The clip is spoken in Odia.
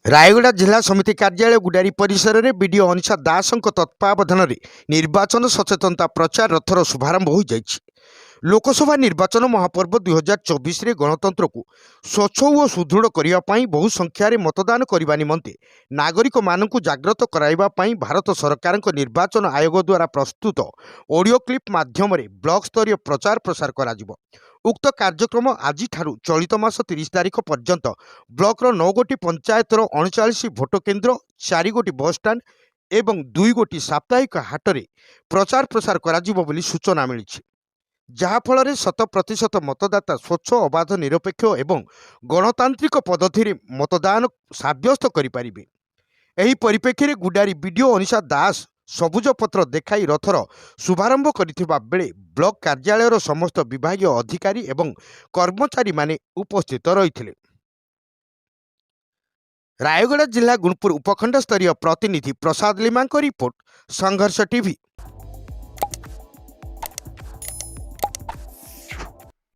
ରାୟଗଡ଼ା ଜିଲ୍ଲା ସମିତି କାର୍ଯ୍ୟାଳୟ ଗୁଡାରୀ ପରିସରରେ ବିଡିଓ ଅନିଶା ଦାସଙ୍କ ତତ୍ତ୍ୱାବଧାନରେ ନିର୍ବାଚନ ସଚେତନତା ପ୍ରଚାର ରଥର ଶୁଭାରମ୍ଭ ହୋଇଯାଇଛି। ଲୋକସଭା ନିର୍ବାଚନ ମହାପର୍ବ 2024ରେ ଗଣତନ୍ତ୍ରକୁ ସ୍ୱଚ୍ଛ ଓ ସୁଦୃଢ଼ କରିବା ପାଇଁ ବହୁ ସଂଖ୍ୟାରେ ମତଦାନ କରିବା ନିମନ୍ତେ ନାଗରିକମାନଙ୍କୁ ଜାଗ୍ରତ କରାଇବା ପାଇଁ ଭାରତ ସରକାରଙ୍କ ନିର୍ବାଚନ ଆୟୋଗ ଦ୍ୱାରା ପ୍ରସ୍ତୁତ ଅଡିଓ କ୍ଲିପ୍ ମାଧ୍ୟମରେ ବ୍ଲକ ସ୍ତରୀୟ ପ୍ରଚାର ପ୍ରସାର କରାଯିବ। ଉକ୍ତ କାର୍ଯ୍ୟକ୍ରମ ଆଜିଠାରୁ ଚଳିତ ମାସ 30 ତାରିଖ ପର୍ଯ୍ୟନ୍ତ ବ୍ଲକର 9 ଗୋଟି ପଞ୍ଚାୟତର 39 ଭୋଟ କେନ୍ଦ୍ର, 4 ଗୋଟି ବସ୍ଷ୍ଟାଣ୍ଡ ଏବଂ 2 ଗୋଟି ସାପ୍ତାହିକ ହାଟରେ ପ୍ରଚାର ପ୍ରସାର କରାଯିବ ବୋଲି ସୂଚନା ମିଳିଛି। ଯାହାଫଳରେ 100% ମତଦାତା ସ୍ୱଚ୍ଛ, ଅବାଧ, ନିରପେକ୍ଷ ଏବଂ ଗଣତାନ୍ତ୍ରିକ ପଦ୍ଧତିରେ ମତଦାନ ସାବ୍ୟସ୍ତ କରିପାରିବେ। ଏହି ପରିପ୍ରେକ୍ଷୀରେ ଗୁଡାରୀ ବିଡିଓ ଅନିଶା ଦାସ ସବୁଜ ପତ୍ର ଦେଖାଇ ରଥର ଶୁଭାରମ୍ଭ କରିଥିବା ବେଳେ ବ୍ଲକ କାର୍ଯ୍ୟାଳୟର ସମସ୍ତ ବିଭାଗୀୟ ଅଧିକାରୀ ଏବଂ କର୍ମଚାରୀମାନେ ଉପସ୍ଥିତ ରହିଥିଲେ। ରାୟଗଡ଼ା ଜିଲ୍ଲା ଗୁଣପୁର ଉପଖଣ୍ଡ ସ୍ତରୀୟ ପ୍ରତିନିଧି ପ୍ରସାଦ ଲିମାଙ୍କ ରିପୋର୍ଟ, ସଂଘର୍ଷ ଟିଭି।